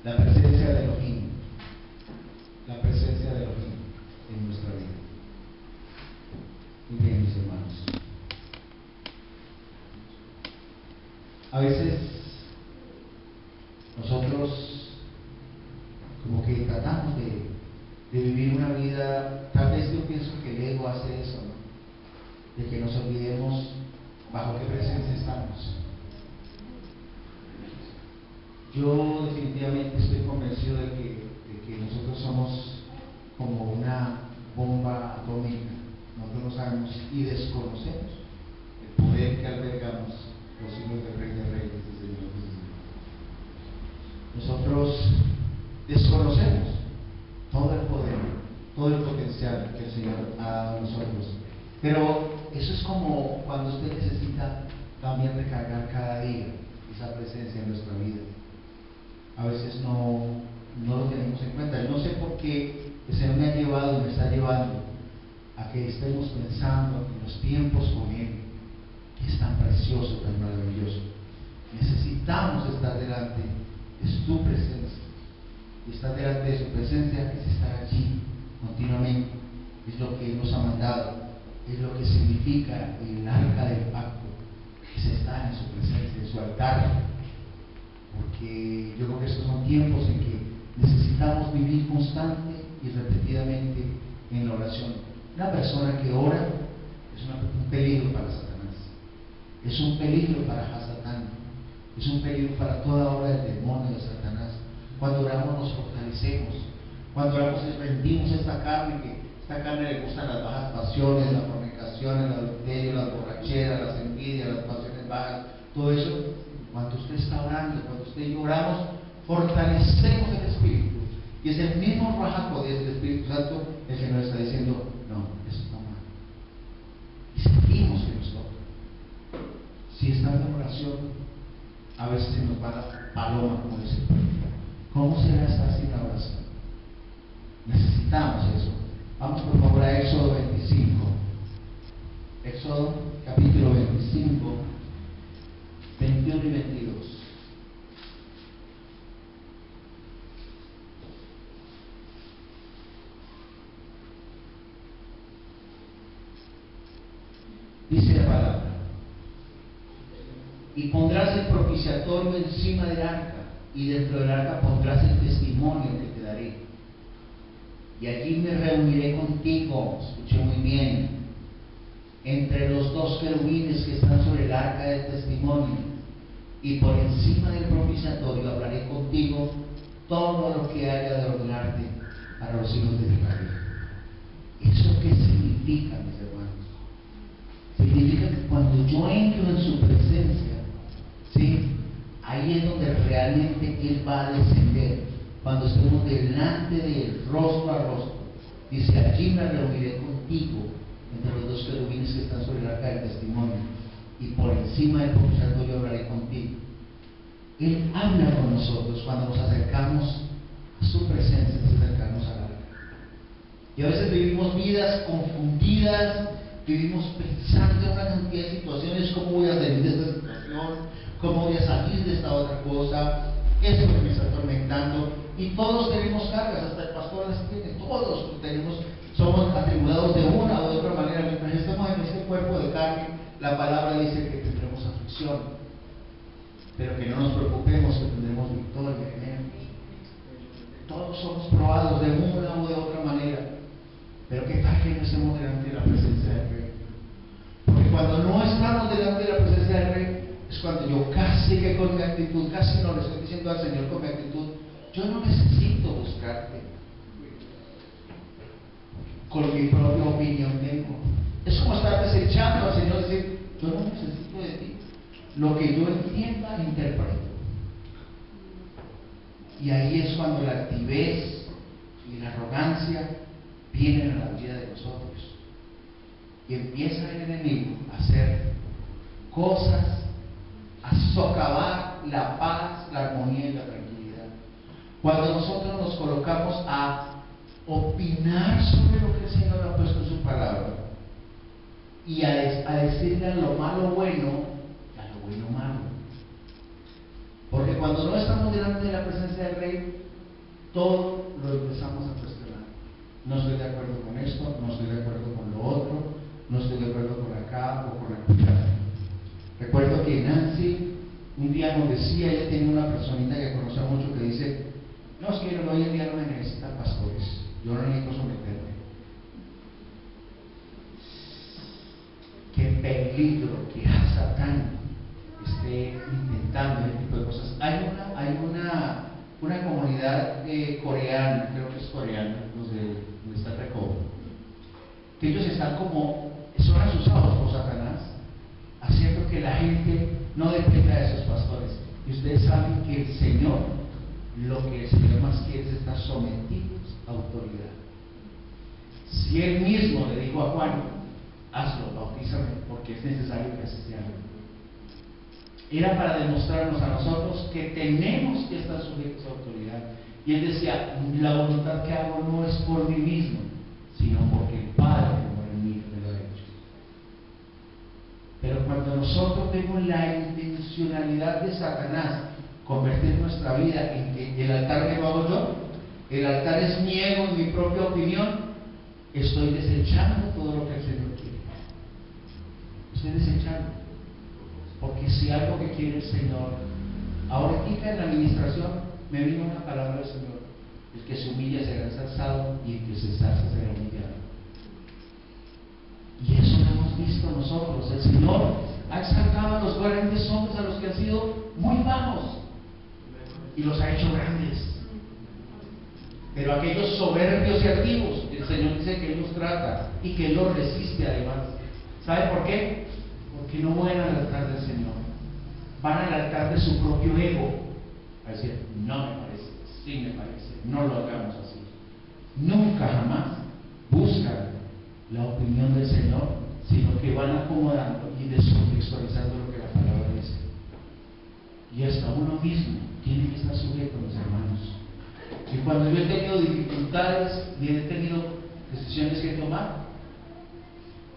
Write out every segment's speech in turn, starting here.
La presencia de Elohim. La presencia de Elohim en nuestra vida. Muy bien, mis hermanos. A veces nosotros como que tratamos de vivir una vida, tal vez yo pienso que el ego hace eso, ¿no? De que nos olvidemos bajo qué presencia estamos. Yo definitivamente estoy convencido de que nosotros somos como una bomba atómica. Nosotros no sabemos y desconocemos el poder que albergamos los hijos del Rey de Reyes, del Señor de Señores. Nosotros desconocemos todo el poder, todo el potencial que el Señor ha dado a nosotros. Pero eso es como cuando usted necesita también recargar cada día esa presencia en nuestra vida. A veces no lo tenemos en cuenta. No sé por qué el Señor me ha llevado y me está llevando a que estemos pensando en los tiempos con Él, que es tan precioso, tan maravilloso. Necesitamos estar delante de su presencia, y estar delante de su presencia es estar allí continuamente. Es lo que Él nos ha mandado, es lo que significa el arca del pacto, es estar en su presencia, en su altar. Porque yo creo que estos son tiempos en que necesitamos vivir constante y repetidamente en la oración. Una persona que ora es un peligro para Satanás, es un peligro para Hasatán, es un peligro para toda obra del demonio de Satanás. Cuando oramos nos fortalecemos, cuando oramos rendimos esta carne, que esta carne le gustan las bajas pasiones, la fornicación, el adulterio, las borracheras, las envidias, las pasiones bajas, todo eso. Cuando usted está orando, cuando usted y yo oramos, fortalecemos el Espíritu. Y es el mismo Raja del Espíritu Santo el que nos está diciendo, no, eso está mal. Y sentimos que nos toca. Si estamos en oración, a veces se nos va la paloma, como dice el profeta. ¿Cómo será estar sin la oración? Necesitamos eso. Vamos por favor a Éxodo 25. Éxodo capítulo 25. 21 y 22. Dice la palabra: y pondrás el propiciatorio encima del arca, y dentro del arca pondrás el testimonio que te daré. Y allí me reuniré contigo, escuché muy bien, entre los dos querubines que están sobre el arca del testimonio, y por encima del propiciatorio hablaré contigo todo lo que haya de ordenarte para los hijos de Israel. ¿Eso qué significa, mis hermanos? Significa que cuando yo entro en su presencia, ¿sí?, ahí es donde realmente Él va a descender. Cuando estemos delante de Él, rostro a rostro, dice: allí me reuniré contigo entre los dos querubines que están sobre el arca del testimonio, y por encima del propiciatorio hablaré contigo. Él habla con nosotros cuando nos acercamos a su presencia, nos acercamos al arca. Y a veces vivimos vidas confundidas, vivimos pensando en una cantidad de situaciones: ¿cómo voy a salir de esta situación? ¿Cómo voy a salir de esta otra cosa? Eso me está atormentando. Y todos tenemos cargas, hasta el pastor las tiene, todos somos atribulados de una o de otra manera. Mientras estemos en este cuerpo de carne, la palabra dice que tendremos aflicción, pero que no nos preocupemos, que tendremos victoria en Él. Todos somos probados de una o de otra manera, pero qué tal que no estemos delante de la presencia del Rey. Porque cuando no estamos delante de la presencia del Rey, es cuando yo casi que con mi actitud, casi no le estoy diciendo al Señor con mi actitud: yo no necesito buscarte, con mi propia opinión tengo. Es como estar desechando al Señor, decir: yo no necesito de ti, lo que yo entienda, interpreto. Y ahí es cuando la altivez y la arrogancia vienen a la vida de nosotros, y empieza el enemigo a hacer cosas, a socavar la paz, la armonía y la tranquilidad. Cuando nosotros nos colocamos a opinar sobre lo que el Señor ha puesto en su palabra, y a decirle a lo malo bueno y a lo bueno malo. Porque cuando no estamos delante de la presencia del Rey, todo lo empezamos a cuestionar. No estoy de acuerdo con esto, no estoy de acuerdo con lo otro, no estoy de acuerdo con acá o con acá. Recuerdo que Nancy un día nos decía, ella tenía una personita que conocía mucho que dice, no, es que hoy en día no me necesitan pastores, yo no necesito someterme. Qué peligro que Satán esté intentando ese tipo de cosas. Hay una comunidad coreana, creo que es coreana, los de donde está Recodo, que ellos están son asusados por Satanás, haciendo que la gente no dependa de esos pastores. Y ustedes saben que el Señor, lo que el Señor más quiere es estar sometidos a autoridad. Si Él mismo le dijo a Juan, hazlo, bautízame, porque es necesario que así se haga, era para demostrarnos a nosotros que tenemos que estar sujetos a autoridad. Y Él decía, la voluntad que hago no es por mí mismo, sino porque el Padre que mora en mí me lo ha hecho. Pero cuando nosotros vemos la intencionalidad de Satanás convertir nuestra vida en que el altar me lo hago yo, el altar es mi ego, mi propia opinión, estoy desechando todo lo que el Señor quiere. Estoy desechando. Porque si algo que quiere el Señor, ahorita en la administración me vino una palabra del Señor: el que se humilla será ensalzado y el que se ensalza será humillado. Y eso lo hemos visto nosotros. El Señor ha exaltado a los grandes hombres, a los que han sido muy bajos, y los ha hecho grandes. Pero aquellos soberbios y altivos, el Señor dice que Él los trata y que Él los resiste además. ¿Sabe por qué? Porque no van al altar del Señor, van al altar de su propio ego, a decir, no me parece, sí me parece, no lo hagamos así. Nunca jamás buscan la opinión del Señor, sino que van acomodando y descontextualizando lo que la palabra dice. Y hasta uno mismo tiene que estar sujeto, mis hermanos. Y cuando yo he tenido dificultades y he tenido decisiones que tomar,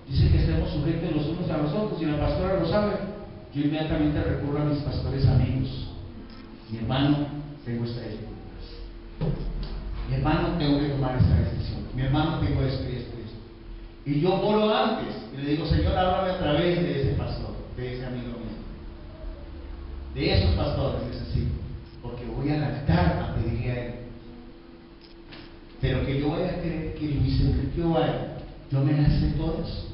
dice que estemos sujetos los unos a los otros, y la pastora lo sabe. Yo inmediatamente recurro a mis pastores amigos. Mi hermano, tengo esta dificultad. Mi hermano, tengo que tomar esta decisión. Mi hermano, tengo esto y esto y esto. Y yo oro antes y le digo, Señor, háblame a través de ese pastor, de ese amigo mío. De esos pastores necesito, porque voy al altar a pedirle a Él. Pero que yo vaya a creer que Luis Enrique vaya, yo me las sé todas.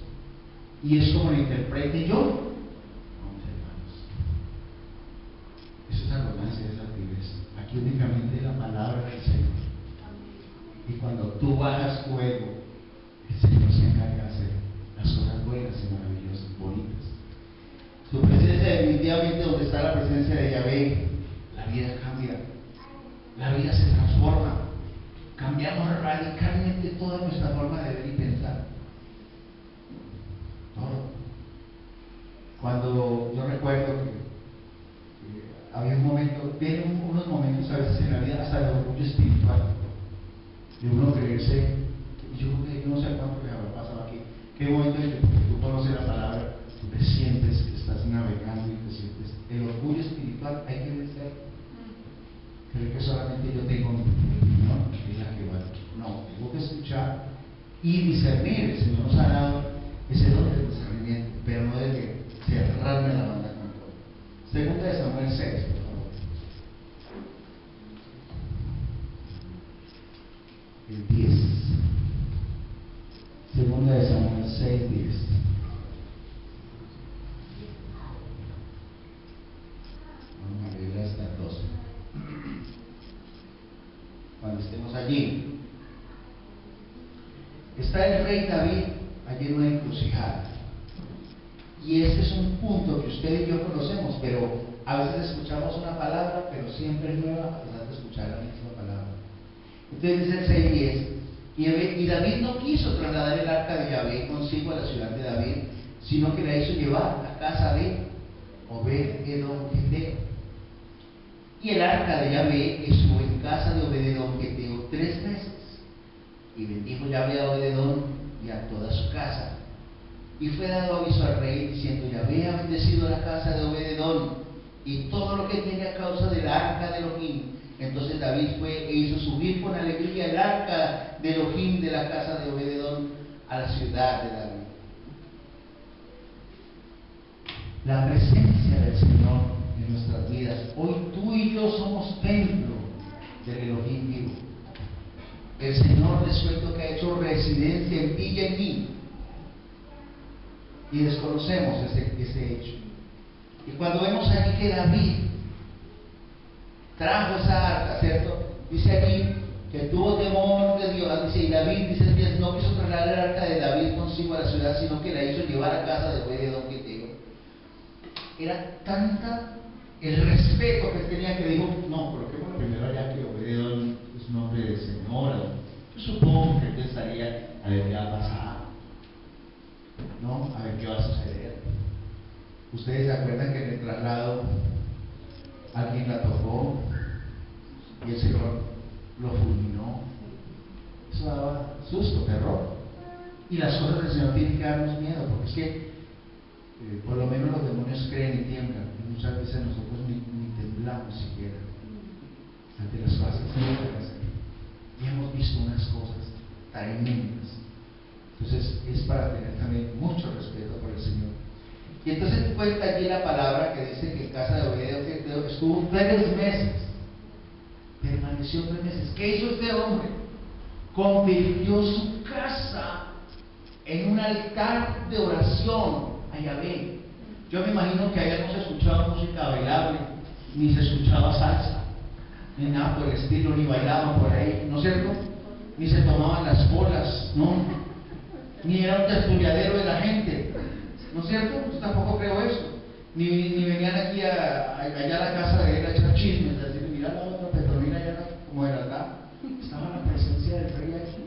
Y es como lo interprete yo. Vamos, hermanos. Eso es arrogancia, es altivez. Aquí únicamente la palabra del Señor. Y cuando tú bajas fuego, el Señor se encarga de hacer las cosas buenas y maravillosas, bonitas. Tu presencia, definitivamente, donde está la presencia de Yahvé, la vida cambia, la vida se transforma. Cambiamos radicalmente toda nuestra forma de ver y pensar. Todo. Cuando yo recuerdo que había un momento, vienen unos momentos a veces en la vida hasta de orgullo espiritual, de uno creerse, yo creo que no sé cuánto les habrá pasado aquí, qué momento en que tú conoces la palabra, tú te sientes que estás navegando y te sientes, el orgullo espiritual hay que vencer. Creo que solamente yo tengo mi opinión, es la que vale. No, tengo que escuchar y discernir. El Señor nos ha dado ese don de discernimiento, pero no debe cerrarme la banda con todo. Segunda de Samuel 6, por favor. El 10. Segunda de Samuel 6, 10. Vamos a leer hasta el 12. Cuando estemos allí, está el rey David allí en una encrucijada, y este es un punto que usted y yo conocemos, pero a veces escuchamos una palabra, pero siempre es nueva a pesar de escuchar la misma palabra. Entonces dice el 6:10, y David no quiso trasladar el arca de Yahvé consigo a la ciudad de David, sino que la hizo llevar a casa de Obed-Edom Geteo. Y el arca de Yahvé estuvo en casa de Obed-Edom Geteo 3 meses. Y bendijo Yahvé a Obed-Edom y a toda su casa. Y fue dado aviso al rey diciendo: Yahvé ha bendecido la casa de Obed-Edom y todo lo que tiene a causa del arca de Elohim, Entonces David fue e hizo subir con alegría el arca de Elohim de la casa de Obed-edom a la ciudad de David. La presencia del Señor en nuestras vidas. Hoy tú y yo somos templo del Elohim vivo. El Señor, les cuento que ha hecho residencia en ti y en mí. Y desconocemos ese hecho. Y cuando vemos aquí que David trajo esa arca, ¿cierto? Dice aquí que tuvo temor de Dios. Dice, y David, dice, no quiso trasladar el arca de David consigo a la ciudad, sino que la hizo llevar a casa de Obed-edom Giteo. Era tanta el respeto que él tenía que dijo, no, coloquemos primero allá que Obed-edom es un hombre de señora. Yo supongo que él pensaría, a ver qué va a pasar, ¿no? A ver qué va a suceder. Ustedes se acuerdan que en el traslado alguien la tocó y el Señor lo fulminó. Eso daba susto, terror. Y las cosas del Señor tienen que darnos miedo, porque es que por lo menos los demonios creen y tiemblan, y muchas veces nosotros ni temblamos siquiera ante las cosas que se pueden hacer. Y hemos visto unas cosas tremendas. Entonces es para tener también mucho respeto por el Señor. Y entonces cuenta allí la palabra que dice que en casa de Obed-edom estuvo 3 meses, permaneció 3 meses. ¿Qué hizo este hombre? Convirtió su casa en un altar de oración a Yahvé. Yo me imagino que allá no se escuchaba música bailable, ni se escuchaba salsa, ni nada por el estilo, ni bailaban por ahí, ¿no es cierto? Ni se tomaban las bolas, ¿no? Ni era un tertuliadero de la gente, ¿no es cierto? Yo tampoco creo eso. Ni venían aquí allá a la casa de él a echar chismes, a decir, mira la otra Petronila allá como era acá. Estaba la presencia del rey aquí.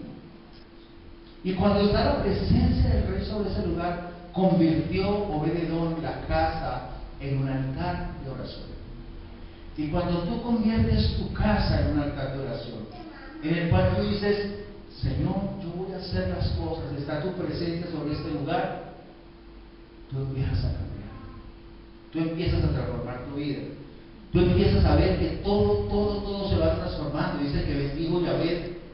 Y cuando está la presencia del rey sobre ese lugar, convirtió Obed-edom la casa en un altar de oración. Y cuando tú conviertes tu casa en un altar de oración, en el cual tú dices, Señor, yo voy a hacer las cosas, está tu presencia sobre este lugar, tú empiezas a cambiar, tú empiezas a transformar tu vida, tú empiezas a ver que todo se va transformando. Dice que bendijo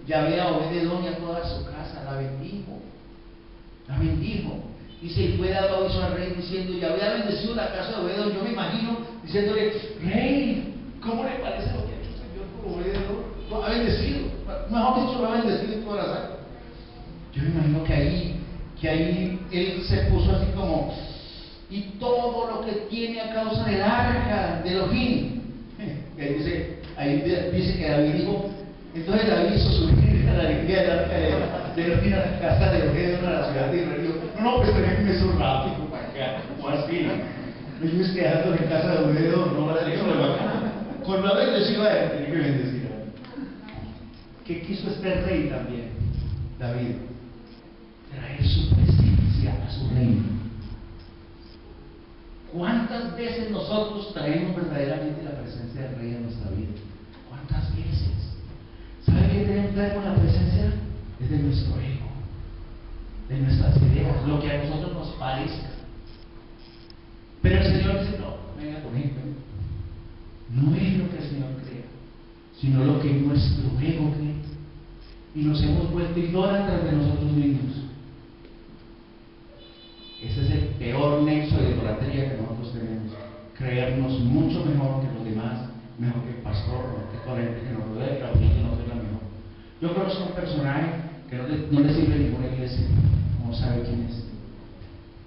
Yahvé a Obed-edom y a toda su casa, la bendijo. Dice, y fue dado aviso al rey diciendo, Yahvé ha bendecido la casa de Obed-edom. Yo me imagino diciéndole, rey, ¿cómo le parece lo que ha hecho el Señor por Obed-edom? Lo ha bendecido, mejor dicho, lo ha bendecido en todas las áreas. Yo me imagino que ahí él se puso así como, y todo lo que tiene a causa del arca de Elohim. Y ahí dice que David dijo, entonces David hizo subir a la alegría del arca de Elohim a la casa de Obed-edom, a la ciudad de Israel. No, pues tenía que irme rápido para acá, como así. Ellos quedando en casa de Obed-edom, no va a salir sobre bacana. Con la bendecida de tener que bendecir. ¿Qué quiso este rey también, David? Traer su presencia a su reino. ¿Cuántas veces nosotros traemos verdaderamente la presencia del rey a nuestra vida? ¿Cuántas veces? ¿Sabe qué traemos la presencia? Es de nuestro ego, de nuestras ideas, lo que a nosotros nos parezca. Pero el Señor dice, no, venga conmigo. No es lo que el Señor crea, sino lo que nuestro ego cree. Y nos hemos vuelto idólatras de nosotros mismos. Ese es el peor nexo de idolatría que nosotros tenemos. Creernos mucho mejor que los demás, mejor que el pastor, mejor que toda la gente que nos rodea, que la gente que nos es la mejor. Yo conozco un personaje que no le sirve ninguna iglesia. ¿Cómo sabe quién es?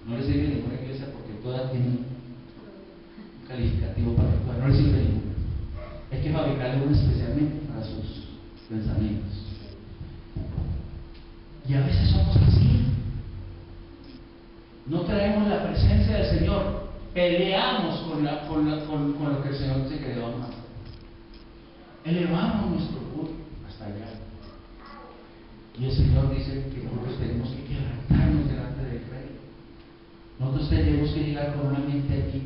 No le sirve ninguna iglesia porque todas tienen un calificativo particular. No le sirve ninguna. Hay que fabricarle uno especialmente para sus pensamientos. Y a veces somos así. No traemos la presencia del Señor, peleamos con lo que el Señor dice que debemos hacer. Elevamos nuestro orgullo hasta allá. Y el Señor dice que nosotros tenemos que quebrantarnos delante del Rey. Nosotros tenemos que llegar con una mente aquí,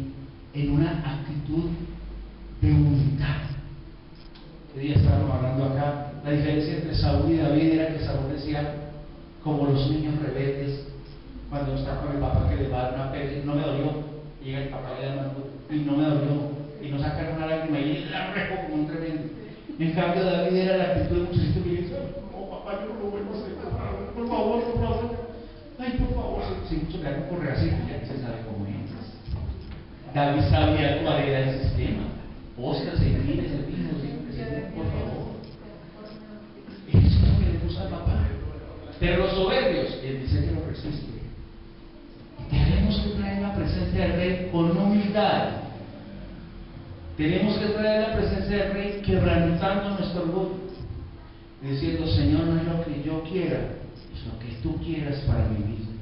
en una actitud de humildad. El día estábamos hablando acá, la diferencia entre Saúl y David era que Saúl decía, como los niños rebeldes, cuando está con el papá que le va a dar una peli, no me dolió, y llega el papá y le da una y no me dolió, y no sacan una lágrima y la rejo como un tremendo. En cambio, David era la actitud de muchachito que dice: no, papá, yo no lo vuelvo a hacer, por favor, por favor. Ay, por favor, si mucho que hago correr así, ya se sabe cómo es. David sabía cuál era el sistema. Oscar, servir, siempre, por favor. Eso es lo que le gusta al papá. Pero los soberbios, él dice que lo resiste. Tenemos que traer la presencia del Rey con humildad. Tenemos que traer la presencia del Rey quebrantando nuestro orgullo, diciendo: Señor, no es lo que yo quiera, es lo que tú quieras para mi vida.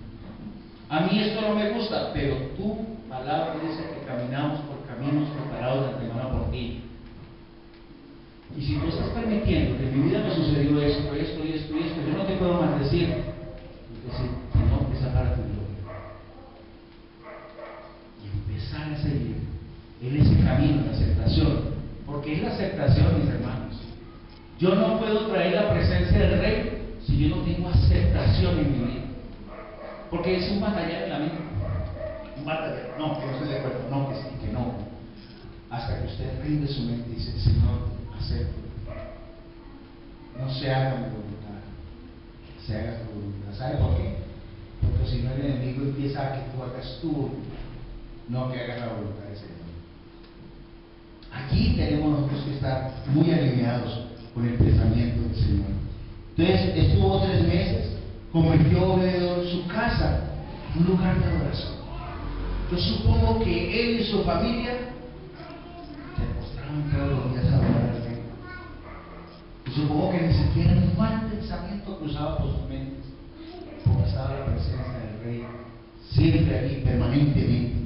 A mí esto no me gusta, pero tu palabra dice que caminamos por caminos preparados de antemano por ti. Y si tú estás permitiendo que en mi vida me sucedió esto, yo no te puedo maldecir. Señor, esa para tu gloria. Y empezar a seguir en ese camino de aceptación, porque es la aceptación, mis hermanos. Yo no puedo traer la presencia del Rey si yo no tengo aceptación en mi vida, porque es un batallar en la mente. Un batallar, no, que no estoy de acuerdo, no, que sí, que no, hasta que usted rinde su mente y dice: Señor, acepto, no se haga mi voluntad, se haga tu voluntad. ¿Sabe por qué? Porque si no, el enemigo empieza a que tú hagas tú, no que hagas la voluntad del Señor. Aquí tenemos nosotros que estar muy alineados con el pensamiento del Señor. Entonces estuvo 3 meses, convirtió Obed su casa en un lugar de adoración. Yo supongo que él y su familia se postraban todos los días a adorar al Rey. Y supongo que ni siquiera un mal pensamiento cruzaba por sus mentes, porque estaba la presencia del Rey siempre allí, permanentemente.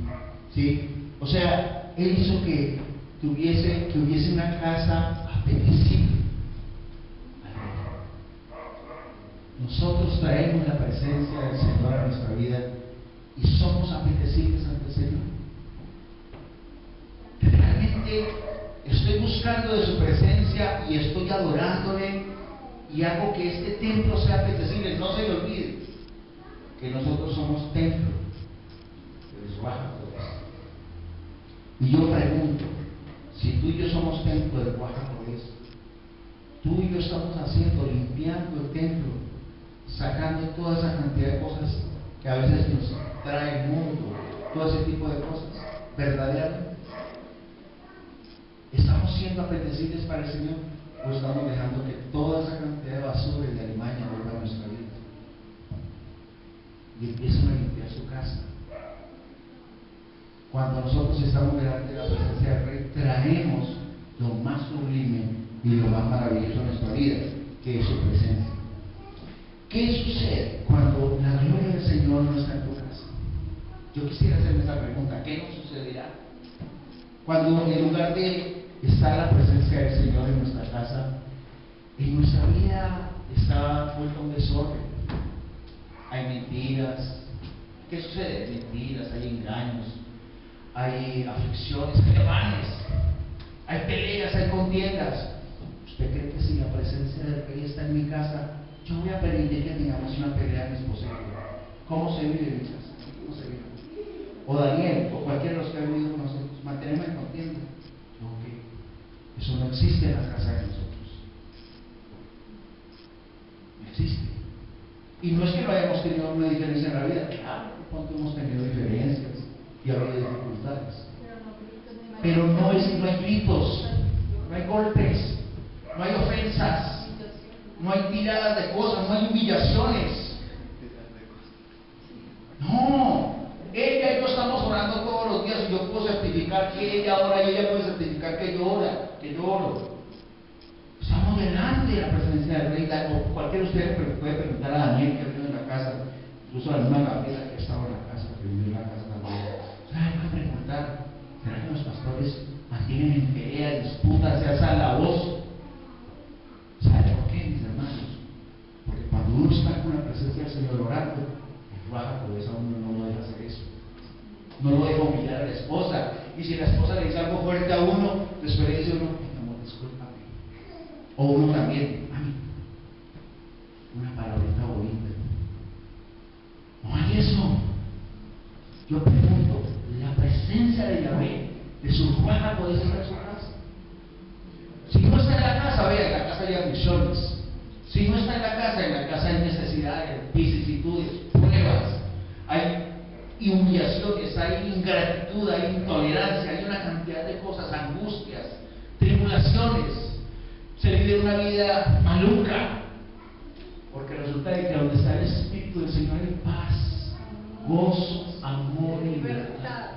¿Sí? O sea, él hizo que hubiese una casa apetecible. Nosotros traemos la presencia del Señor a nuestra vida y somos apetecibles ante el Señor. Realmente estoy buscando de su presencia y estoy adorándole y hago que este templo sea apetecible. No se le olvide que nosotros somos templo de su baja poder. Y yo pregunto: si tú y yo somos templo de baja poder, tú y yo estamos haciendo, limpiando el templo, sacando toda esa cantidad de cosas que a veces nos trae el mundo, todo ese tipo de cosas, verdaderamente, ¿estamos siendo apetecibles para el Señor o estamos dejando que toda esa cantidad de basura y de alimaña vuelva a nuestra vida y empiezan a limpiar su casa? Cuando nosotros estamos delante de la presencia del Rey, traemos lo más sublime y lo más maravilloso de nuestra vida, que es su presencia. ¿Qué sucede cuando la gloria del Señor no está en tu casa? Yo quisiera hacerme esta pregunta: ¿qué nos sucederá cuando en lugar de estar la presencia del Señor en nuestra casa, en nuestra vida está vuelta a un desorden? Hay mentiras. ¿Qué sucede? Mentiras, hay engaños, hay aflicciones, hay devanes, hay peleas, hay contiendas. ¿Usted cree que si la presencia del Rey está en mi casa, yo voy a permitir que tengamos una pelea en mi esposa? ¿Cómo se vive en mi casa? ¿Cómo se vive? O Daniel, o cualquiera de los que ha vivido con nosotros, mantenemos en contienda. Ok, eso no existe en la casa de nosotros. No existe. Y no es que no hayamos tenido una diferencia en la vida, claro, cuando hemos tenido diferencias y ha habido dificultades. Pero no hay gritos, no hay golpes, no hay ofensas, no hay tiradas de cosas, no hay humillaciones. No, ella y yo estamos orando todos los días y yo puedo certificar que ella ora y ella puede certificar que yo oro. Estamos delante de la presencia del Rey. Cualquiera de ustedes puede preguntar a Daniel, que vive en la casa, incluso a la misma Gabriela que estaba en la casa, que vivió en la casa también. Puede preguntar: ¿será que los pastores mantienen en pelea, disputas, se alza la voz? ¿Sabe por qué, mis hermanos? Porque cuando uno está con la presencia del Señor orando, baja pobreza, uno no lo deja hacer eso. No lo deja humillar a la esposa. Y si la esposa le dice algo fuerte a uno, después le dice uno: amor, discúlpame. O uno también: mami, una palabrita bonita. No hay eso. Yo pregunto: ¿la presencia de Yahvé, de su ruaja, puede estar en su casa? Si no está en la casa, hay aflicciones. Si no está en la casa hay necesidades, vicisitudes, pruebas, hay humillaciones, hay ingratitud, hay intolerancia, hay una cantidad de cosas, angustias, tribulaciones. Se vive una vida maluca, porque resulta de que donde está el Espíritu del Señor hay paz, gozo, amor y libertad.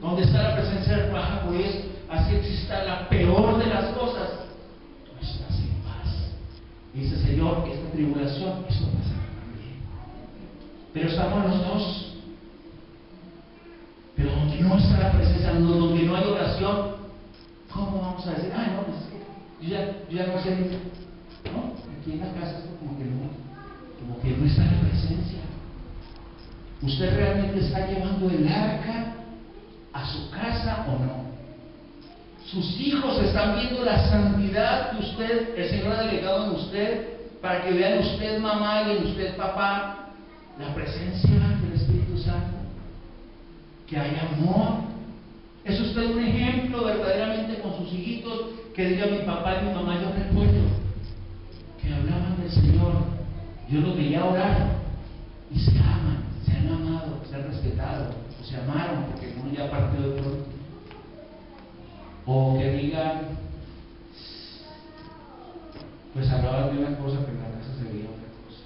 Donde está la presencia del Raja, pues así exista la peor de las cosas, no estás en paz. Y dice, Señor, esta tribulación, esto pasa también. Pero estamos los dos. Pero donde no está la presencia, donde no hay oración, ¿cómo vamos a decir? No, pues yo ya no sé, ¿no? Aquí en la casa esto como que no está la presencia. ¿Usted realmente está llevando el arca a su casa o no? Sus hijos están viendo la santidad que usted, el Señor ha delegado en usted, para que vean usted mamá y en usted papá la presencia del Espíritu Santo, que hay amor. ¿Es usted un ejemplo verdaderamente con sus hijitos? Que diga mi papá y mi mamá, yo recuerdo que hablaban del Señor, yo los veía orar y se aman, se han amado, se han respetado, o se amaron, porque uno ya partió de pronto. O que digan, pues hablaban de una cosa, pero en la casa se veía otra cosa.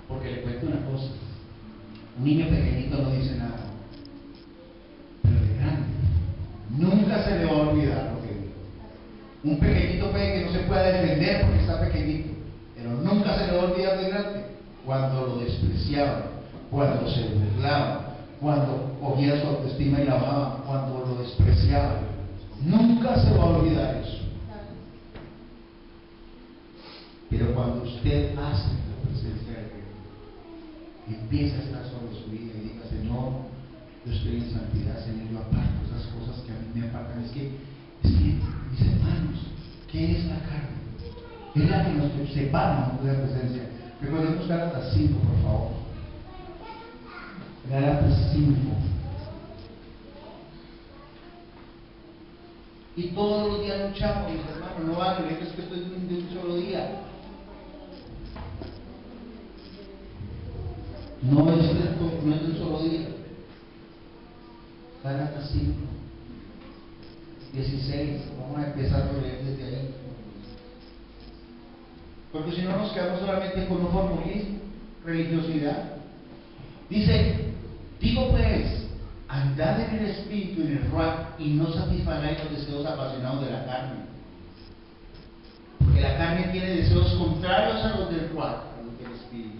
Porque le cuento una cosa, un niño pequeñito no dice nada, pero de grande nunca se le va a olvidar lo que dijo. Un pequeñito puede que no se pueda defender porque está pequeñito, pero nunca se le va a olvidar de grande cuando lo despreciaban, cuando se burlaban, cuando cogía su autoestima y la bajaban, cuando lo despreciaban. Nunca se va a olvidar eso. Pero cuando usted hace la presencia de Dios, empieza a estar sobre su vida y diga, Señor, yo estoy en santidad, Señor, yo aparto esas cosas que a mí me apartan. Es que, mis hermanos, ¿qué es la carne? Es la que nos separa de la presencia. Recordemos Gálatas 5, por favor. Gálatas 5. Y todos los días luchamos, mis hermanos, no vale, es que estoy de un solo día. No es de un solo día. Gálatas 5, 16, vamos a empezar a leer desde ahí. Porque si no nos quedamos solamente con un formulismo, religiosidad. Dice, digo pues, andad en el Espíritu y en el Ruach, y no satisfagáis los deseos apasionados de la carne. Porque la carne tiene deseos contrarios a los del Ruach, a los del Espíritu.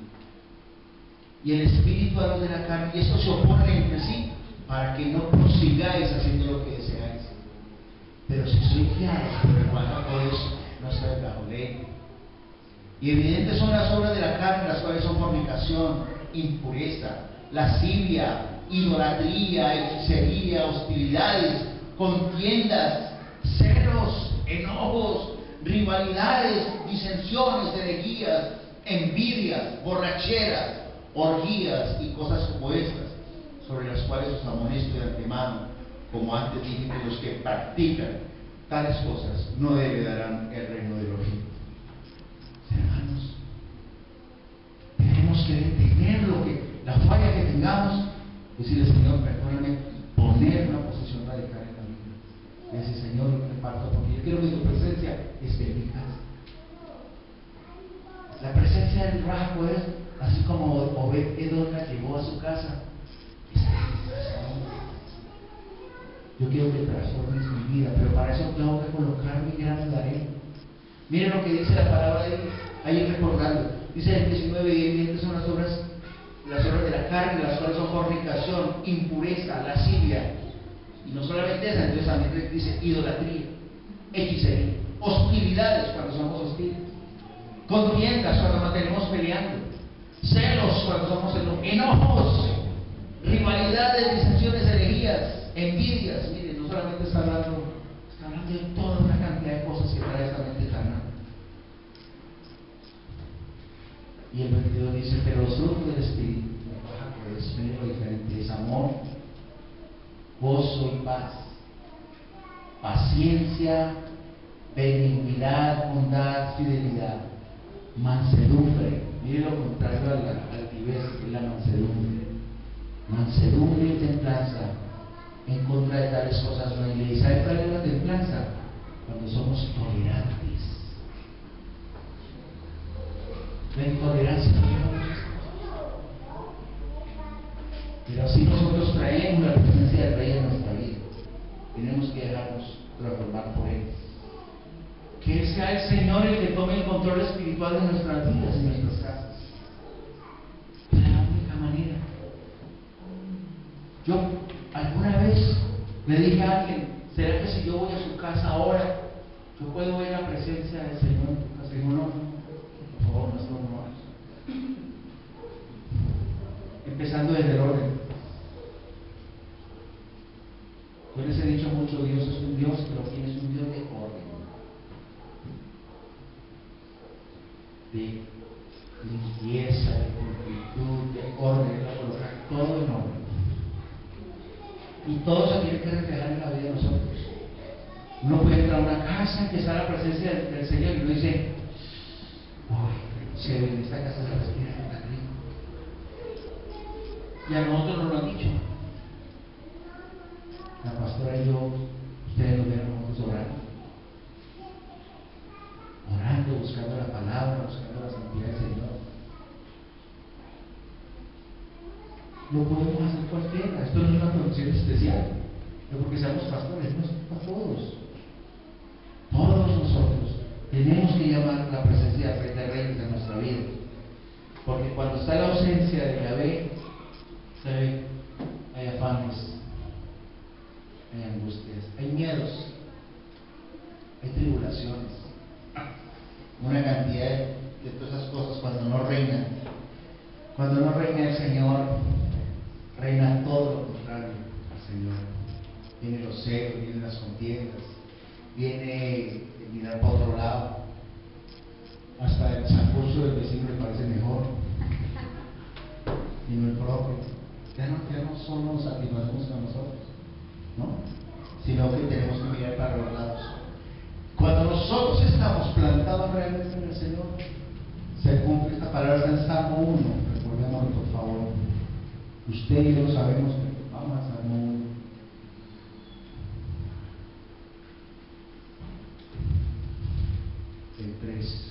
Y el Espíritu a los de la carne, y estos se oponen entre sí, para que no prosigáis haciendo lo que deseáis. Pero si sois guiados por el Ruach, podéis no estar bajo ley. Y evidentes son las obras de la carne, las cuales son fornicación, impureza, lascivia, idolatría, hechicería, hostilidades, contiendas, celos, enojos, rivalidades, disensiones, herejías, envidias, borracheras, orgías y cosas como estas, sobre las cuales os amonesto de antemano, como antes dije, que los que practican tales cosas no heredarán el reino de los cielos. Hermanos, tenemos que detener la falla que tengamos, decirle, Señor, perdóname, poner una posición radical en la vida. Y decir, Señor, yo me parto porque yo quiero que tu presencia esté en mi casa. La presencia del Raja, pues, así como Obed-Edom la llevó a su casa, está en mi casa. Yo quiero que transformes mi vida, pero para eso tengo que colocar mi grano de arena. Miren lo que dice la palabra de Dios, ahí recordando. Dice el 19, y evidentes son las obras de la carne, las cuales son fornicación, impureza, lascivia. Y no solamente esa, entonces también dice idolatría, hechicería, hostilidades cuando somos hostiles, contiendas cuando nos tenemos peleando, celos cuando somos celos, enojos, rivalidades, disensiones, herejías, envidias. Miren, no solamente está hablando de toda una cantidad de cosas que trae esta mente carnal. Y el 22 dice, pero los frutos del Espíritu, es medio diferente, es amor, gozo y paz, paciencia, benignidad, bondad, fidelidad, mansedumbre. Mire lo contrario a la altivez, es la mansedumbre. Mansedumbre y templanza. En contra de tales cosas no hay ley. ¿Sabe cuál es la templanza? Cuando somos tolerantes. La intolerancia no lleva muchas cosas. Pero si nosotros traemos la presencia del Rey en nuestra vida, tenemos que dejarnos transformar por Él. Que Él sea el Señor el que tome el control espiritual de nuestras vidas y nuestras casas. Es la única manera. Yo alguna vez le dije a alguien: ¿será que si yo voy a su casa ahora, yo puedo ver la presencia del Señor en tu casa? Digo, no, por favor, no. Empezando desde el orden. Yo les he dicho mucho, Dios es un Dios, pero ¿quién es un Dios de orden? De limpieza, de pulcritud, de orden, de colocar todo en orden. Y todo se tiene que reflejar en la vida de nosotros. Uno puede entrar a una casa, que está la presencia del Señor, y uno dice: uy, chévere, en esta casa se respira, está rico. Y a nosotros nos lo han dicho. La pastora y yo, ustedes nos vieron nosotros orando, buscando la palabra, buscando la santidad del Señor. Lo podemos hacer cualquiera. Esto no es una condición especial, no porque seamos pastores, no es para todos. Todos nosotros tenemos que llamar la presencia del Rey de Reyes en nuestra vida, porque cuando está la ausencia de Yahvé, hay afanes, hay angustias, hay miedos, hay tribulaciones, una cantidad de todas esas cosas cuando no reina. Cuando no reina el Señor, reina todo lo contrario al Señor. Vienen los celos, vienen las contiendas, viene el mirar para otro lado, hasta el sancocho del vecino le parece mejor y no el propio. Ya no solo nos satisfacemos a nosotros, ¿no? Sino que tenemos que mirar para los lados. Cuando nosotros estamos plantados realmente en el Señor, se cumple esta palabra del Salmo 1. Recordémoslo, por favor. Usted y yo sabemos que vamos a Salmo 1. El 3.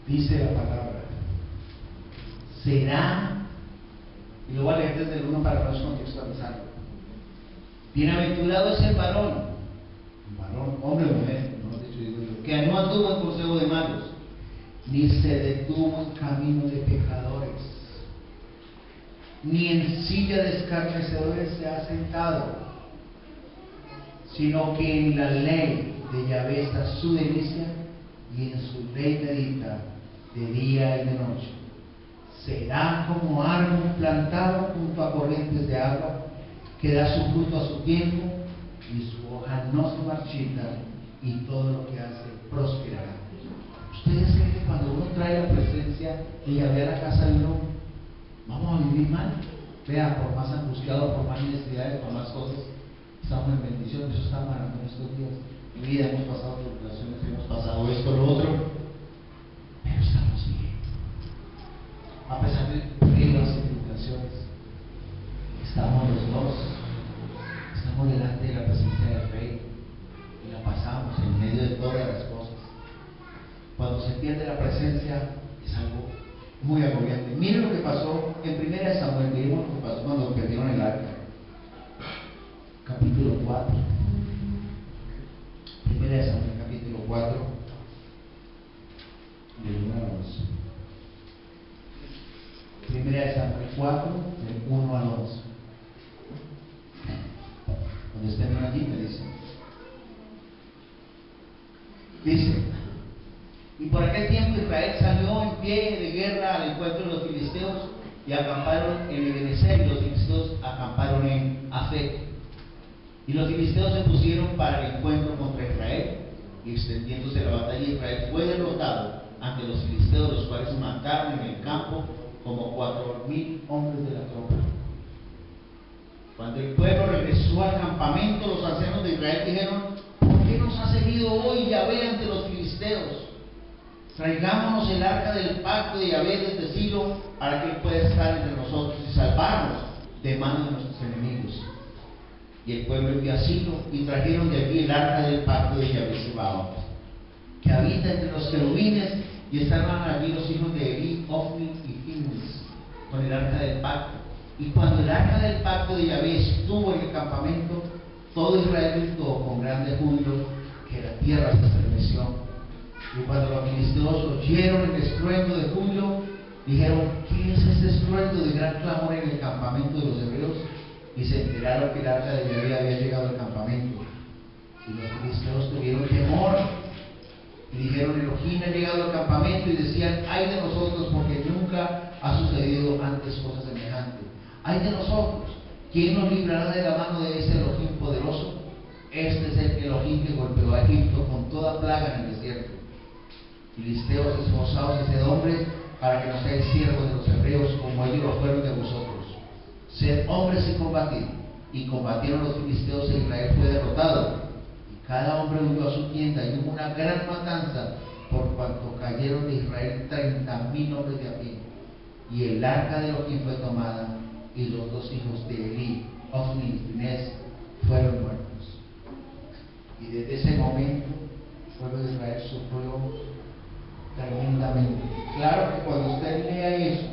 Dice la palabra: será, y lo voy a leer desde el 1 para no contextualizarlo. Bienaventurado es el varón, hombre o mujer, digo yo, que no anduvo en consejo de malos, ni se detuvo en camino de pecadores, ni en silla de escarnecedores se ha sentado, sino que en la ley de Yahvé está su delicia, y en su ley medita de día y de noche. Será como árbol plantado junto a corrientes de agua, que da su fruto a su tiempo, y su hoja no se marchita, y todo lo que hace prosperará. ¿Ustedes creen que cuando uno trae la presencia de Yahvé a la casa de uno, vamos a vivir mal? Vea, por más angustiado, por más necesidades, por más cosas, estamos en bendición. Eso está amarrando en estos días. En mi vida hemos pasado tribulaciones, hemos pasado esto, lo otro, pero estamos bien. A pesar de pruebas y tribulaciones, estamos los dos, estamos delante de la presencia del Rey y la pasamos en medio de todas las cosas. Cuando se pierde la presencia es algo muy agobiante. Miren lo que pasó en 1 Samuel, miren lo que pasó cuando perdieron el arca. Capítulo 4. 1 Samuel, capítulo 4, del 1 al 11. 1 Samuel 4, del 1 al 11. Cuando estén allí me dicen. Dice: y por aquel tiempo Israel salió en pie de guerra al encuentro de los filisteos, y acamparon en Ebenezer, y los filisteos acamparon en Afec. Y los filisteos se pusieron para el encuentro contra Israel, y extendiéndose la batalla, Israel fue derrotado ante los filisteos, los cuales mataron en el campo como 4,000 hombres de la tropa. Cuando el pueblo regresó al campamento, los ancianos de Israel dijeron: ¿por qué nos ha seguido hoy Yahvé ante los filisteos? Traigámonos el arca del pacto de Yahvé desde Silo, para que él pueda estar entre nosotros y salvarnos de mano de nuestros enemigos. Y el pueblo envió a Silo, y trajeron de allí el arca del pacto de Yahvé Sebaot, que habita entre los querubines, y estaban allí los hijos de Eli, Ofni y Finnes, con el arca del pacto. Y cuando el arca del pacto de Yahvé estuvo en el campamento, todo Israel gritó con grande júbilo, que la tierra se estremeció. Y cuando los filisteos oyeron el estruendo de júbilo, dijeron: ¿qué es este estruendo de gran clamor en el campamento de los hebreos? Y se enteraron que el arca de Yahvé había llegado al campamento. Y los filisteos tuvieron temor y dijeron: Elohim ha llegado al campamento. Y decían: ay de nosotros, porque nunca ha sucedido antes cosa semejante. Ay de nosotros, ¿quién nos librará de la mano de ese Elohim poderoso? Este es el Elohim que golpeó a Egipto con toda plaga en el desierto. Filisteos, esforzados y sed hombres, para que no seáis siervos de los hebreos, como ellos lo fueron de vosotros. Sed hombres y combatid. Y combatieron los filisteos, e Israel fue derrotado. Y cada hombre huyó a su tienda, y hubo una gran matanza, por cuanto cayeron de Israel 30,000 hombres de a pie. Y el arca de Elohim fue tomada, y los dos hijos de Eli, Ofni y Finés, fueron muertos. Y desde ese momento el pueblo de Israel sufrió tremendamente. Claro que cuando usted lea eso,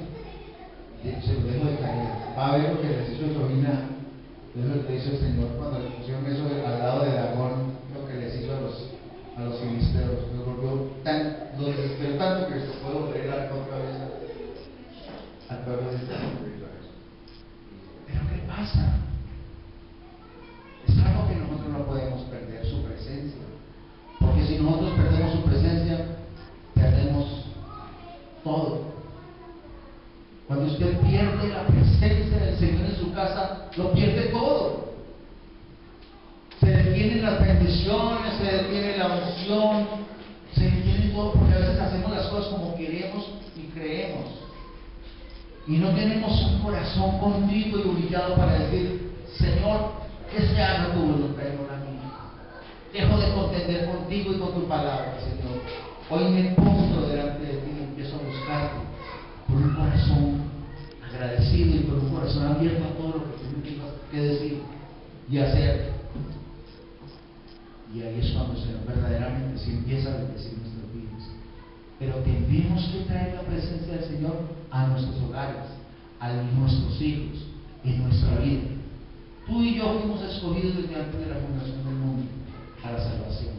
se lo dejo de tarea, va a ver lo que les hizo Elohim, eso es lo que hizo el Señor cuando le pusieron eso al lado de Dagón, lo que les hizo a los filisteos. Los volvió los desesperó tanto que se puede volver el arca otra vez al pueblo de Israel. Pero ¿qué pasa? Es algo que nosotros no podemos perder, su presencia. Porque si nosotros perdemos su presencia, perdemos todo. Cuando usted pierde la presencia del Señor en su casa, lo pierde todo. Se detienen las bendiciones, se detiene la unción, se detiene todo, porque a veces hacemos las cosas como queremos y creemos. Y no tenemos un corazón contrito y humillado para decir: Señor, que se haga tu voluntad y no la mía. Dejo de contender contigo y con tu palabra, Señor. Hoy me pongo delante de ti y empiezo a buscarte con un corazón agradecido y con un corazón abierto a todo lo que tú me tengas que decir y hacer. Y ahí es cuando el Señor verdaderamente se empieza a bendecir nuestras vidas. Pero tenemos que traer la presencia del Señor a nuestros hogares, a nuestros hijos, en nuestra vida. Tú y yo fuimos escogidos desde antes de la fundación del mundo a la salvación.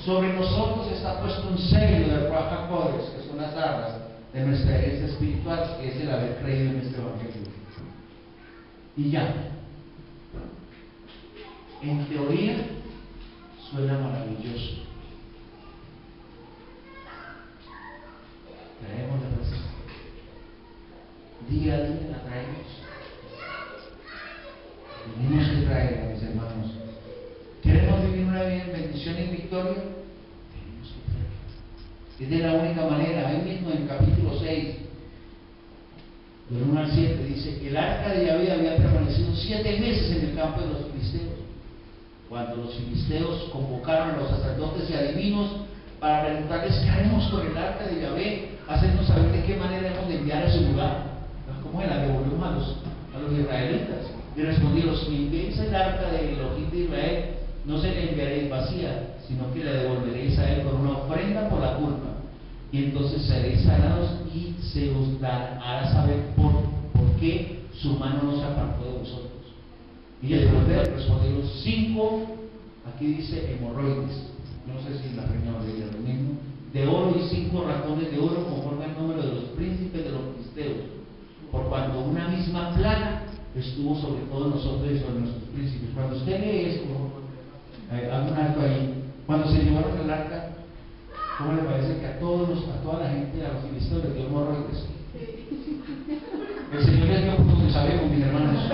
Sobre nosotros está puesto un sello de Ruach HaKodesh, que son las armas de nuestra herencia espiritual, que es el haber creído en este evangelio. Y ya, en teoría suena maravilloso. Traemos la presencia. Día a día la traemos. Tenemos que traerla, mis hermanos. ¿Queremos vivir una vida en bendición y victoria? Tenemos que traerla. Es de la única manera. Ahí mismo en el capítulo 6, del 1 al 7, dice que el arca de Yahvé había permanecido 7 meses en el campo de los filisteos. Cuando los filisteos convocaron a los sacerdotes y adivinos para preguntarles: ¿qué haremos con el arca de Yahvé? Hacernos saber de qué manera hemos de enviar a su lugar. ¿Cómo la devolvemos a los israelitas? Y respondieron: si enviáis el arca de Elohim de Israel, no se la enviaréis vacía, sino que la devolveréis a él con una ofrenda por la culpa. Y entonces seréis sanados y se os dará saber por qué su mano no se apartó de vosotros. Y ellos respondieron: 5, aquí dice hemorroides, no sé si la reina diría lo mismo, de oro, y 5 ratones de oro conforme al número de los príncipes de los filisteos, por cuanto una misma plaga estuvo sobre todos nosotros y sobre nuestros príncipes. Cuando usted lee esto, haga un alto ahí. Cuando se llevaron el arca, ¿cómo le parece que a toda la gente, a los filisteos, les dio hemorroides? El Señor les dio como sabemos, mis hermanos,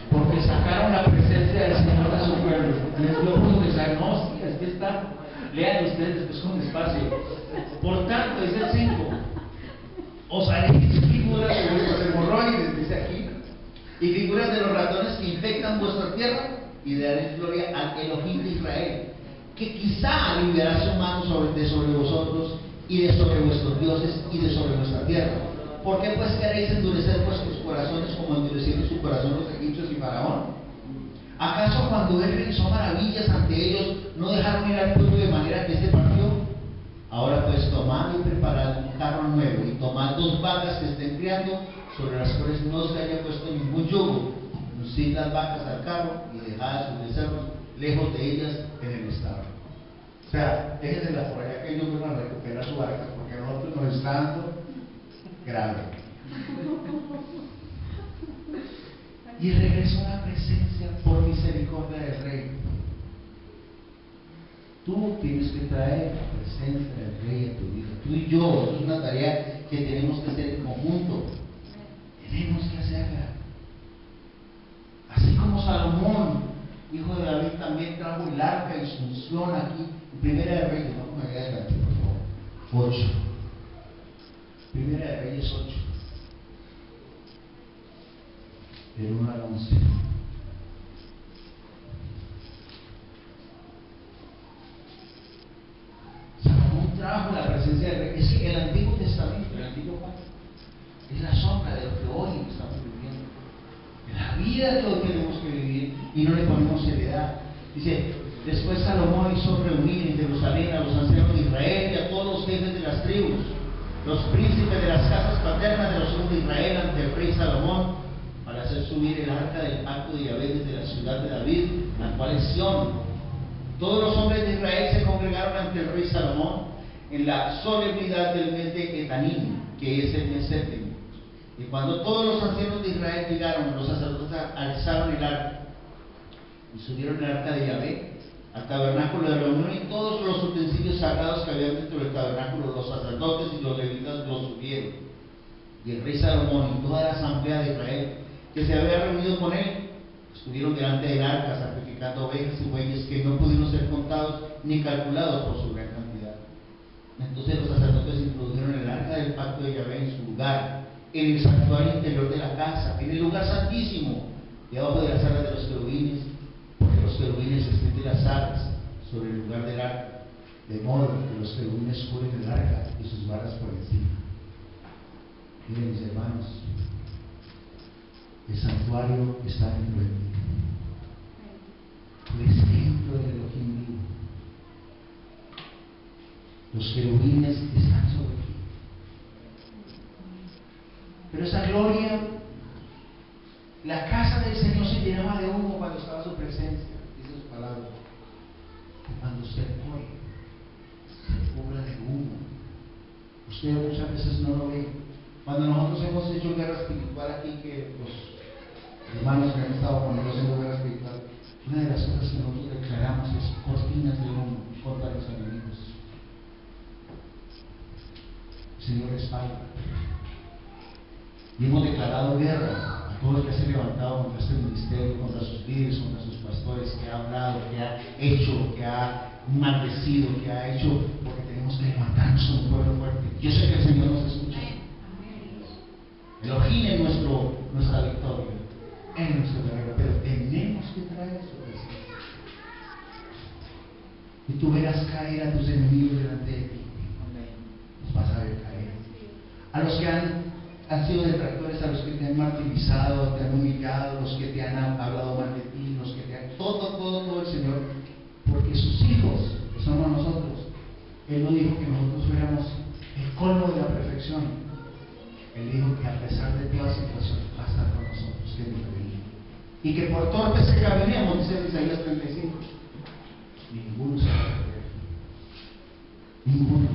porque sacaron la presencia del Señor a su pueblo. Les dio como que saber, no, sí, es que está. Lean ustedes después con despacio. Por tanto, dice el 5, os haréis figuras de vuestros hemorroides, dice aquí, y figuras de los ratones que infectan vuestra tierra, y daréis gloria al Elohim de Israel, que quizá aliviará su mano de sobre vosotros, y de sobre vuestros dioses, y de sobre vuestra tierra. ¿Por qué pues queréis endurecer vuestros corazones como endurecieron su corazón los egipcios y Faraón? ¿Acaso cuando él realizó maravillas ante ellos, no dejaron ir al pueblo de manera que se partió? Ahora pues tomad y preparad un carro nuevo, y tomad 2 vacas que estén criando, sobre las cuales no se haya puesto ningún yugo. Uncid las vacas al carro y dejad sus becerros lejos de ellas en el establo. O sea, déjenselas por allá que ellos van a recuperar su barca, porque a nosotros nos está dando grave. Y regresó a la presencia por misericordia del Rey. Tú tienes que traer la presencia del Rey a tu vida. Tú y yo, eso es una tarea que tenemos que hacer en conjunto. Tenemos que hacerla. Así como Salomón, hijo de David, también trajo el arca y su unción aquí. Primera de Reyes, vamos allá adelante, por favor. 8. Primera de Reyes 8. Del 1 al 11. Salomón trajo la presencia del Rey. Es que el Antiguo Testamento, el Antiguo Pacto, es la sombra de lo que hoy estamos viviendo. La vida que hoy tenemos que vivir y no le ponemos seriedad. Dice, después Salomón hizo reunir en Jerusalén a los ancianos de Israel y a todos los jefes de las tribus, los príncipes de las casas paternas de los hijos de Israel ante el rey Salomón, para hacer subir el arca del pacto de Yahvé desde la ciudad de David, la cual es Sión. Todos los hombres de Israel se congregaron ante el rey Salomón en la solemnidad del mes de Etanim, que es el mes séptimo. Y cuando todos los ancianos de Israel llegaron, los sacerdotes alzaron el arca y subieron el arca de Yahvé al tabernáculo de reunión, y todos los utensilios sagrados que había dentro del tabernáculo, los sacerdotes y los levitas los subieron. Y el rey Salomón y toda la asamblea de Israel que se había reunido con él estuvieron delante del arca, sacrificando ovejas y bueyes que no pudieron ser contados ni calculados por su gran cantidad. Entonces los sacerdotes introdujeron el arca del pacto de Yahvé en su lugar, en el santuario interior de la casa, en el lugar santísimo, debajo de las alas de los querubines, porque los querubines extienden las alas sobre el lugar del arca, de modo que los querubines cubren el arca y sus varas por encima. Miren, mis hermanos, el santuario está dentro de ti. Tú eres dentro del Elohim vivo. Los querubines están sobre ti. Pero esa gloria, la casa del Señor se llenaba de humo cuando estaba su presencia, dice su palabra. Cuando usted ore, se cubra de humo. Usted muchas veces no lo ve. Cuando nosotros hemos hecho guerra espiritual aquí, que los hermanos que han estado con nosotros haciendo guerra espiritual, una de las cosas que nosotros declaramos es cortinas de humo contra los enemigos. El Señor respalda. Y hemos declarado guerra a todo el que se ha levantado contra este ministerio, contra sus líderes, contra sus pastores, que ha hablado, que ha hecho, que ha maldecido, que ha hecho, porque tenemos que levantarnos como un pueblo fuerte. Yo sé que el Señor nos escucha. Elohim es nuestra victoria, es nuestro guerrero, pero tenemos que traer su presencia. Y tú verás caer a tus enemigos delante de ti. Los vas a ver caer. A los que han sido detractores, a los que te han martirizado, te han humillado, los que te han hablado mal de ti, los que te han... Todo el Señor, porque sus hijos, que somos nosotros, Él no dijo que nosotros fuéramos el colmo de la perfección. Él dijo que a pesar de toda situación va a estar con nosotros, que es diferente. Y que por torpes que caminemos, dice Isaías 35, ninguno se va a perder. Ninguno.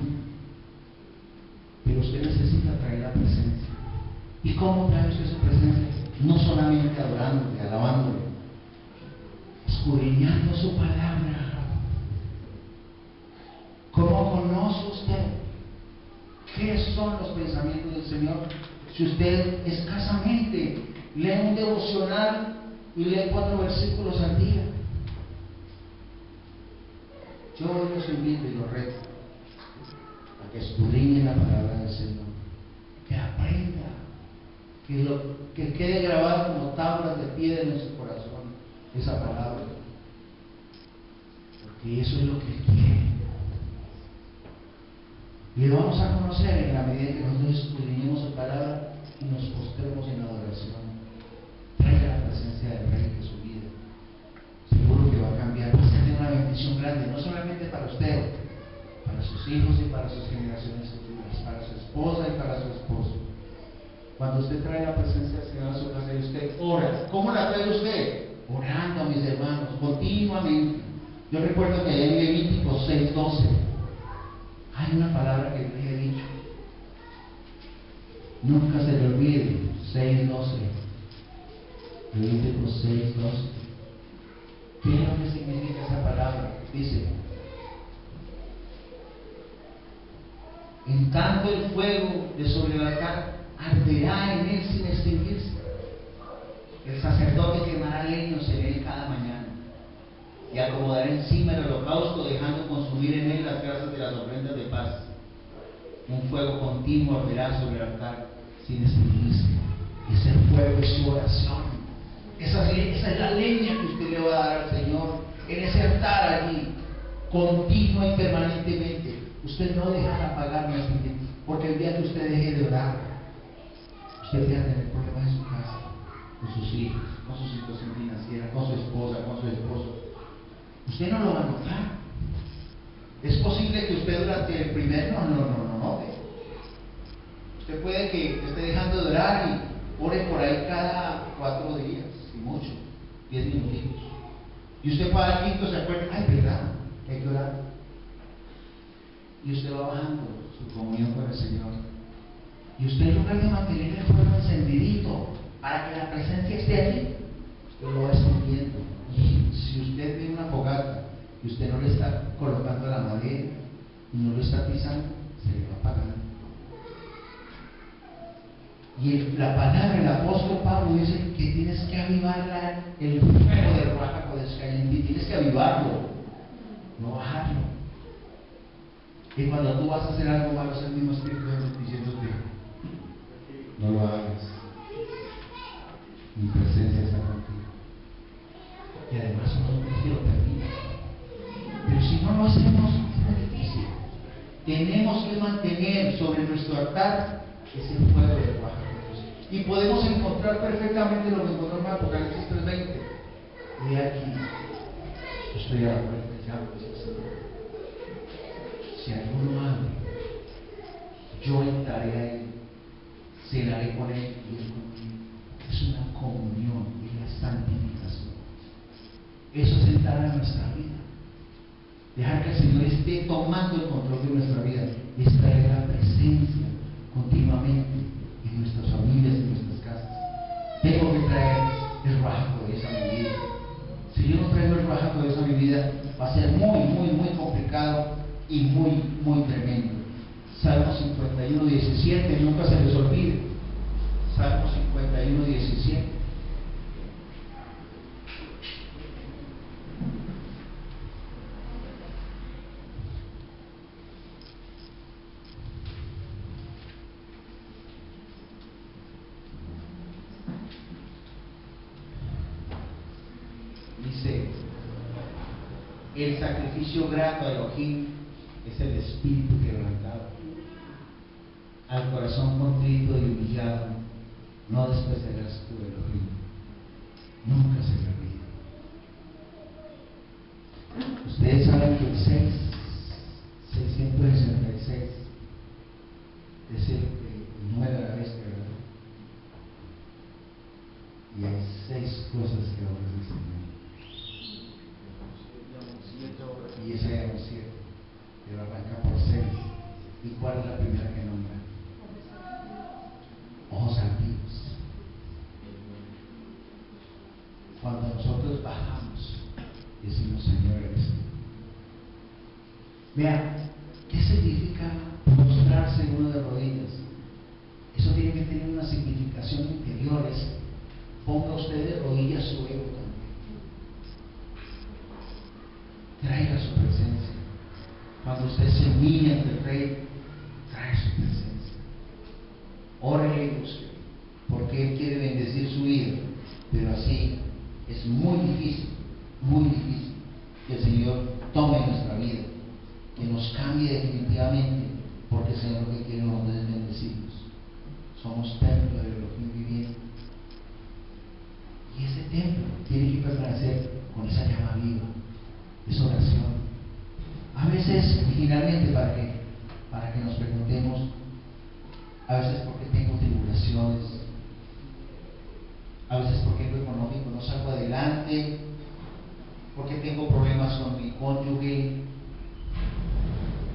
Pero usted necesita traer la presencia. ¿Y cómo trae usted su presencia? No solamente adorándole, alabándole, escudriñando su palabra. ¿Cómo conoce usted qué son los pensamientos del Señor? Si usted escasamente lee un devocional y lee 4 versículos al día, yo los invito y los reto a que escudriñen la palabra del Señor, que aprenda que quede grabado como tablas de piedra en su corazón esa palabra, porque eso es lo que Él quiere. Y lo vamos a conocer en la medida que nosotros escudriñemos su palabra y nos postremos en adoración. Traiga la presencia del Rey de su vida. Seguro que va a cambiar, va a tener una bendición grande, no solamente para usted, para sus hijos y para sus generaciones futuras, para su esposa y para su esposo. Cuando usted trae la presencia del Señor a su casa y usted ora, ¿cómo la trae usted? Orando, mis hermanos, continuamente. Yo recuerdo que allá en Levítico 6:12 hay una palabra que les he dicho. Nunca se le olvide, 6:12. Levítico 6:12. ¿Qué es lo que significa esa palabra? Dice: en tanto el fuego de sobre el altar arderá en él sin extinguirse. El sacerdote quemará leños en él cada mañana y acomodará encima el holocausto, dejando consumir en él las grasas de las ofrendas de paz. Un fuego continuo arderá sobre el altar sin extinguirse. Ese fuego es su oración. Esa es la leña que usted le va a dar al Señor en ese altar allí, continua y permanentemente. Usted no deja de apagar, porque el día que usted deje de orar, usted va a tener problemas en su casa, con sus hijos, con su situación financiera, con su esposa, con su esposo. Usted no lo va a notar. Es posible que usted durante el primer no note. Usted puede que esté dejando de orar y ore por ahí cada 4 días, y mucho, 10 minutitos. Y usted para el quinto se acuerda, ay, verdad, hay que orar. Y usted va bajando su comunión con el Señor. Y usted, en lugar de mantener el fuego encendidito para que la presencia esté allí, usted lo va escondiendo. Y si usted tiene una fogata y usted no le está colocando la madera y no lo está pisando, se le va apagando. Y la palabra, el apóstol Pablo dice que tienes que avivar el fuego del Ruach HaKodesh en ti, tienes que avivarlo, no bajarlo. Y cuando tú vas a hacer algo malo, es el mismo Espíritu diciéndote: no lo hagas, mi presencia está contigo. Y además no te lo permite. Pero si no lo hacemos, es muy difícil. Tenemos que mantener sobre nuestro altar ese fuego de Ruach HaKodesh. Y podemos encontrar perfectamente lo que encontramos en Apocalipsis 3:20. Y aquí, yo estoy a la puerta y llamo, dice el Señor. Si alguno abre, yo entraré a él, cenaré con él y él conmigo. Es una comunión y la santificación. Eso es entrar a nuestra vida. Dejar que el Señor esté tomando el control de nuestra vida y extraer la presencia continuamente en nuestras familias, en nuestras casas. Tengo que traer el Ruach HaKodesh a mi vida. Si yo no traigo el Ruach HaKodesh a mi vida, va a ser muy complicado y muy tremendo. Salmo 51:17, nunca se les olvide. Salmo 51:17. Dice: el sacrificio grato a Elohim es el espíritu quebrantado. Al corazón contrito y humillado no despreciarás tú, Elohim. Nunca se me olvida. Ustedes saben que el 666 es el número de la bestia, ¿verdad? Y hay 6 cosas que ofrece el Señor. Y ese era un 7, pero arranca por 6. ¿Y cuál es la primera que nombra? Ojos altivos. Cuando nosotros bajamos, decimos: Señor, eres tú. Vea, ¿qué significa postrarse uno de rodillas? Eso tiene que tener una significación interior. Ponga usted de rodillas su ego también. Traiga su presencia. Cuando usted se humilla ante el Rey, trae su presencia. Órale y busque, porque porque Él quiere bendecir su vida, pero así es muy difícil que el Señor tome nuestra vida, que nos cambie definitivamente, porque el Señor lo que quiere nosotros es bendecirnos. Somos templo del Elohim viviente, y ese templo tiene que permanecer con esa llama viva, esa oración. A veces, finalmente, para que nos preguntemos, a veces porque tengo tribulaciones, a veces porque en lo económico no salgo adelante, porque tengo problemas con mi cónyuge,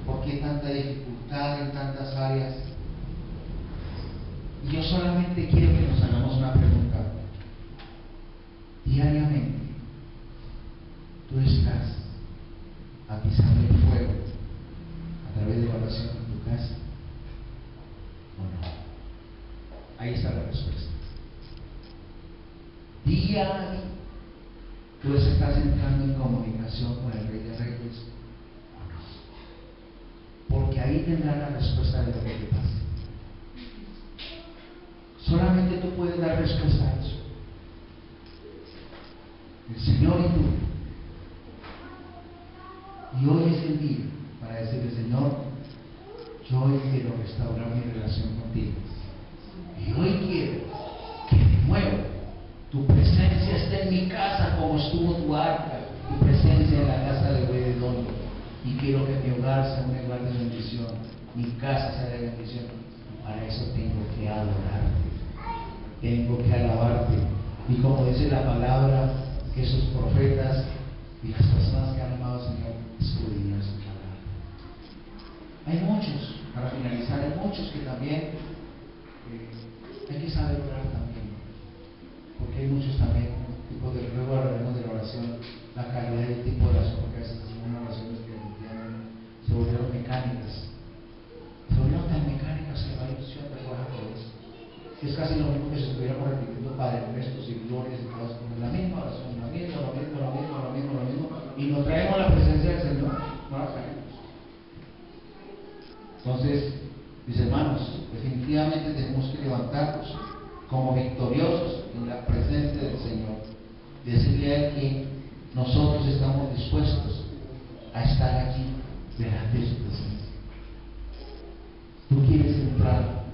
porque hay tanta dificultad en tantas áreas. Y yo solamente quiero que nos hagamos una pregunta. Diariamente, tú estás atizando el fuego a través de la oración en tu casa, ¿o no? Ahí está la respuesta. Día a día, tú estás entrando en comunicación con el Rey de Reyes, ¿o no? Porque ahí tendrás la respuesta de lo que te pasa. Solamente tú puedes dar respuesta a eso. El Señor y tú. Y hoy es el día para decirle: Señor, yo hoy quiero restaurar mi relación contigo. Y hoy quiero que de nuevo tu presencia esté en mi casa como estuvo tu arca, tu presencia en la casa de Obed-Edom. Y quiero que mi hogar sea un lugar de bendición, mi casa sea de bendición. Para eso tengo que adorarte, tengo que alabarte. Y como dice la palabra, que sus profetas y las personas que han amado al Señor escudriñan su palabra. Hay muchos, para finalizar, hay muchos que también hay que saber orar también, porque hay muchos también tipos de, luego hablaremos de la oración, la calidad del tipo de oración, porque a veces son oraciones que se volvieron mecánicas, se volvieron tan mecánicas que no hay opción de trabajar por eso. Es casi lo mismo que si estuviéramos repitiendo Padre Nuestros y glorias y todas cosas, la misma oración, lo mismo, y nos traemos la presencia del Señor, no la traemos. Entonces, mis hermanos, definitivamente tenemos que levantarnos como victoriosos en la presencia del Señor, decirle a Él que nosotros estamos dispuestos a estar aquí delante de su presencia. Tú quieres entrar